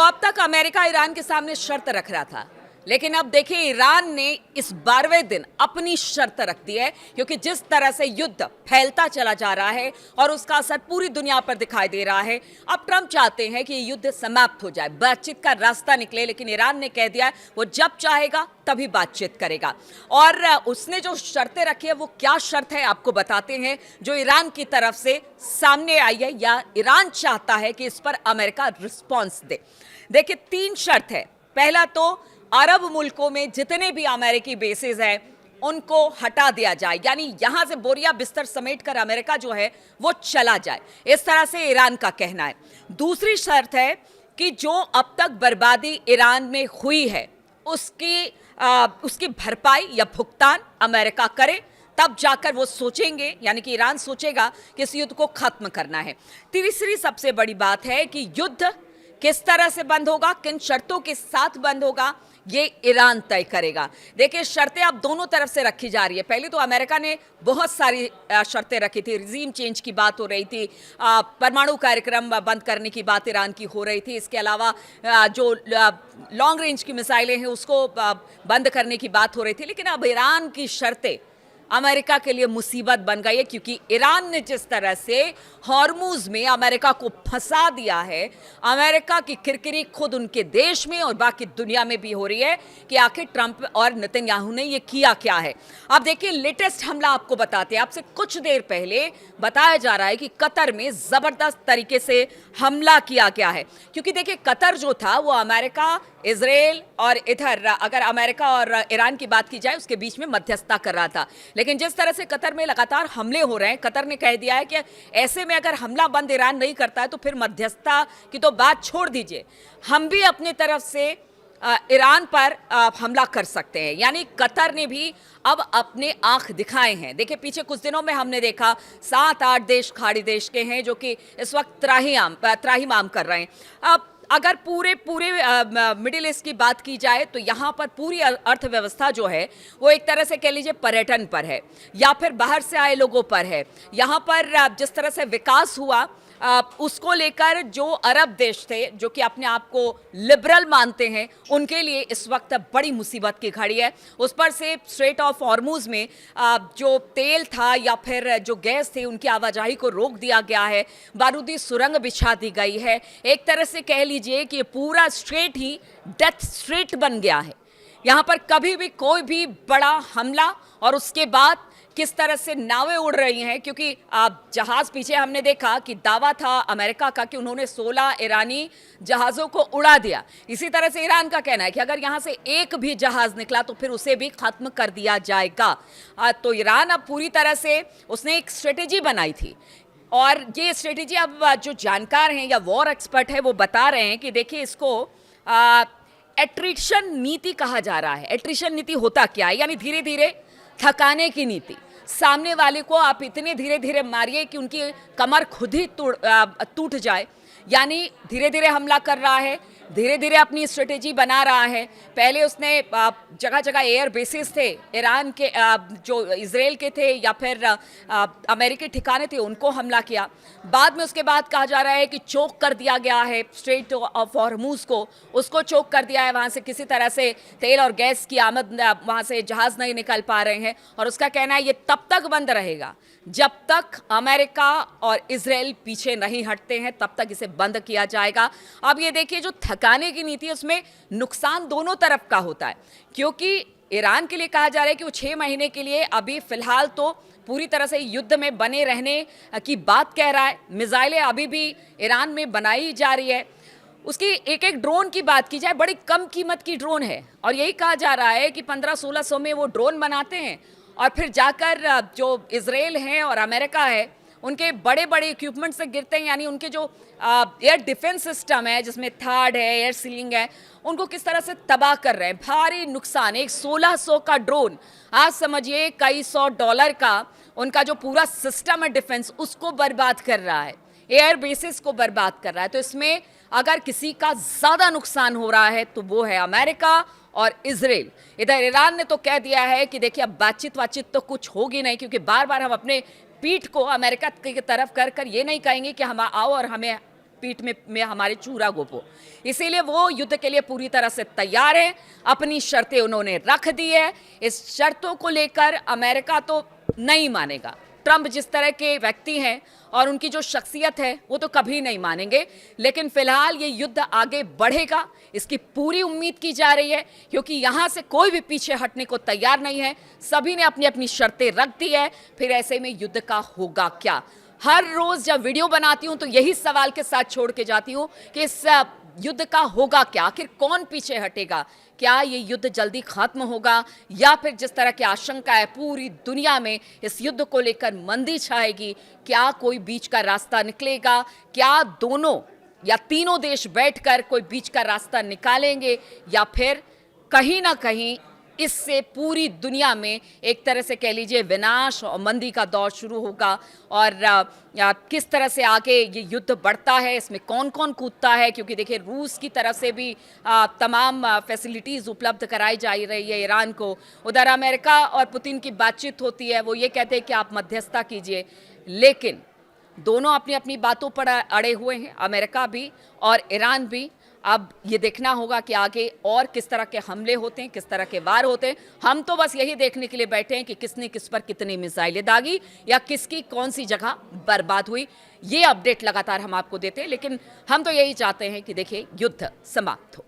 तो अब तक अमेरिका ईरान के सामने शर्त रख रहा था, लेकिन अब देखिए ईरान ने इस 12वें दिन अपनी शर्त रख दी है, क्योंकि जिस तरह से युद्ध फैलता चला जा रहा है और उसका असर पूरी दुनिया पर दिखाई दे रहा है। अब ट्रंप चाहते हैं कि युद्ध समाप्त हो जाए, बातचीत का रास्ता निकले, लेकिन ईरान ने कह दिया है वो जब चाहेगा तभी बातचीत करेगा। और उसने जो शर्तें रखी है वो क्या शर्त है आपको बताते हैं, जो ईरान की तरफ से सामने आई है या ईरान चाहता है कि इस पर अमेरिका रिस्पॉन्स दे। देखिए 3 शर्त है। पहला तो अरब मुल्कों में जितने भी अमेरिकी बेसेस हैं उनको हटा दिया जाए, यानी यहां से बोरिया बिस्तर समेटकर अमेरिका जो है वो चला जाए, इस तरह से ईरान का कहना है। दूसरी शर्त है कि जो अब तक बर्बादी ईरान में हुई है उसकी भरपाई या भुगतान अमेरिका करे, तब जाकर वो सोचेंगे, यानी कि ईरान सोचेगा कि इस युद्ध को खत्म करना है। तीसरी सबसे बड़ी बात है कि युद्ध किस तरह से बंद होगा, किन शर्तों के साथ बंद होगा, ये ईरान तय करेगा। देखिए शर्तें अब दोनों तरफ से रखी जा रही है। पहले तो अमेरिका ने बहुत सारी शर्तें रखी थी, रिजीम चेंज की बात हो रही थी, परमाणु कार्यक्रम बंद करने की बात ईरान की हो रही थी, इसके अलावा जो लॉन्ग रेंज की मिसाइलें हैं उसको बंद करने की बात हो रही थी। लेकिन अब ईरान की शर्तें अमेरिका के लिए मुसीबत बन गई है, क्योंकि ईरान ने जिस तरह से हॉर्मूज में अमेरिका को फंसा दिया है, अमेरिका की किरकिरी खुद उनके देश में और बाकी दुनिया में भी हो रही है कि आखिर ट्रंप और नेतन्याहू ने ये किया क्या है। अब देखिए लेटेस्ट हमला आपको बताते हैं। आपसे कुछ देर पहले बताया जा रहा है कि कतर में जबरदस्त तरीके से हमला किया गया है, क्योंकि देखिए कतर जो था वो अमेरिका, इजराइल और इधर अगर अमेरिका और ईरान की बात की जाए उसके बीच में मध्यस्थता कर रहा था। लेकिन जिस तरह से कतर में लगातार हमले हो रहे हैं, कतर ने कह दिया है कि ऐसे में अगर हमला बंद ईरान नहीं करता है तो फिर मध्यस्थता की तो बात छोड़ दीजिए, हम भी अपनी तरफ से ईरान पर हमला कर सकते हैं। यानी कतर ने भी अब अपने आंख दिखाए हैं। देखिए पीछे कुछ दिनों में हमने देखा 7-8 देश खाड़ी देश के हैं जो कि इस वक्त त्राहिमाम कर रहे हैं। अब अगर पूरे मिडिल ईस्ट की बात की जाए तो यहाँ पर पूरी अर्थव्यवस्था जो है वो एक तरह से कह लीजिए पर्यटन पर है या फिर बाहर से आए लोगों पर है। यहाँ पर जिस तरह से विकास हुआ उसको लेकर जो अरब देश थे जो कि अपने आप को लिबरल मानते हैं, उनके लिए इस वक्त बड़ी मुसीबत की घड़ी है। उस पर से स्ट्रेट ऑफ हॉर्मूज में जो तेल था या फिर जो गैस थे उनकी आवाजाही को रोक दिया गया है, बारूदी सुरंग बिछा दी गई है। एक तरह से कह लीजिए कि पूरा स्ट्रेट ही डेथ स्ट्रेट बन गया है। यहाँ पर कभी भी कोई भी बड़ा हमला और उसके बाद किस तरह से नावें उड़ रही हैं, क्योंकि जहाज पीछे हमने देखा कि दावा था अमेरिका का कि उन्होंने 16 ईरानी जहाज़ों को उड़ा दिया। इसी तरह से ईरान का कहना है कि अगर यहाँ से एक भी जहाज़ निकला तो फिर उसे भी ख़त्म कर दिया जाएगा। तो ईरान अब पूरी तरह से उसने एक स्ट्रेटेजी बनाई थी और ये स्ट्रेटेजी अब जो जानकार हैं या वॉर एक्सपर्ट है वो बता रहे हैं कि देखिए इसको एट्रिशन नीति कहा जा रहा है। एट्रिशन नीति होता क्या है, यानी धीरे धीरे थकाने की नीति। सामने वाले को आप इतने धीरे धीरे मारिए कि उनकी कमर खुद ही टूट जाए, यानी धीरे धीरे हमला कर रहा है, धीरे धीरे अपनी स्ट्रेटेजी बना रहा है। पहले उसने जगह जगह एयर बेसिस थे ईरान के, जो इजराइल के थे या फिर अमेरिकी ठिकाने थे, उनको हमला किया। बाद में उसके बाद कहा जा रहा है कि चोक कर दिया गया है स्ट्रेट ऑफ हॉर्मूज को, उसको चोक कर दिया है। वहाँ से किसी तरह से तेल और गैस की आमद, वहाँ से जहाज़ नहीं निकल पा रहे हैं और उसका कहना है ये तब तक बंद रहेगा जब तक अमेरिका और इजराइल पीछे नहीं हटते हैं, तब तक इसे बंद किया जाएगा। अब ये देखिए जो थकाने की नीति है उसमें नुकसान दोनों तरफ का होता है, क्योंकि ईरान के लिए कहा जा रहा है कि वो 6 महीने के लिए अभी फिलहाल तो पूरी तरह से युद्ध में बने रहने की बात कह रहा है। मिसाइलें अभी भी ईरान में बनाई जा रही है। उसकी एक ड्रोन की बात की जाए, बड़ी कम कीमत की ड्रोन है और यही कहा जा रहा है कि 1500-1600 में वो ड्रोन बनाते हैं और फिर जाकर जो इजराइल है और अमेरिका है उनके बड़े बड़े इक्विपमेंट से गिरते हैं, यानी उनके जो एयर डिफेंस सिस्टम है जिसमें थर्ड है, एयर सीलिंग है, उनको किस तरह से तबाह कर रहे हैं। भारी नुकसान। एक 1600 का ड्रोन, आज समझिए कई $100 का उनका जो पूरा सिस्टम है डिफेंस, उसको बर्बाद कर रहा है, एयर बेसिस को बर्बाद कर रहा है। तो इसमें अगर किसी का ज़्यादा नुकसान हो रहा है तो वो है अमेरिका और इजराइल। इधर ईरान ने तो कह दिया है कि देखिए अब बातचीत तो कुछ होगी नहीं, क्योंकि बार बार हम अपने पीठ को अमेरिका की तरफ कर ये नहीं कहेंगे कि हम आओ और हमें पीठ में हमारे चूरा गोपो। इसीलिए वो युद्ध के लिए पूरी तरह से तैयार है, अपनी शर्तें उन्होंने रख दी है। इस शर्तों को लेकर अमेरिका तो नहीं मानेगा। ट्रंप जिस तरह के व्यक्ति हैं और उनकी जो शख्सियत है वो तो कभी नहीं मानेंगे, लेकिन फिलहाल ये युद्ध आगे बढ़ेगा, इसकी पूरी उम्मीद की जा रही है, क्योंकि यहाँ से कोई भी पीछे हटने को तैयार नहीं है। सभी ने अपनी अपनी शर्तें रख दी है। फिर ऐसे में युद्ध का होगा क्या? हर रोज जब वीडियो बनाती हूं तो यही सवाल के साथ छोड़ के जाती हूं कि इस युद्ध का होगा क्या? आखिर कौन पीछे हटेगा? क्या ये युद्ध जल्दी खत्म होगा या फिर जिस तरह की आशंका है पूरी दुनिया में इस युद्ध को लेकर मंदी छाएगी? क्या कोई बीच का रास्ता निकलेगा? क्या दोनों या तीनों देश बैठकर कोई बीच का रास्ता निकालेंगे या फिर कहीं ना कहीं इससे पूरी दुनिया में एक तरह से कह लीजिए विनाश और मंदी का दौर शुरू होगा? और किस तरह से आगे ये युद्ध बढ़ता है, इसमें कौन कौन कूदता है? क्योंकि देखिए रूस की तरफ से भी तमाम फैसिलिटीज़ उपलब्ध कराई जा रही है ईरान को। उधर अमेरिका और पुतिन की बातचीत होती है, वो ये कहते हैं कि आप मध्यस्थता कीजिए, लेकिन दोनों अपनी अपनी बातों पर अड़े हुए हैं, अमेरिका भी और ईरान भी। अब ये देखना होगा कि आगे और किस तरह के हमले होते हैं, किस तरह के वार होते हैं। हम तो बस यही देखने के लिए बैठे हैं कि किसने किस पर कितनी मिसाइलें दागी या किसकी कौन सी जगह बर्बाद हुई। ये अपडेट लगातार हम आपको देते हैं, लेकिन हम तो यही चाहते हैं कि देखिए युद्ध समाप्त हो।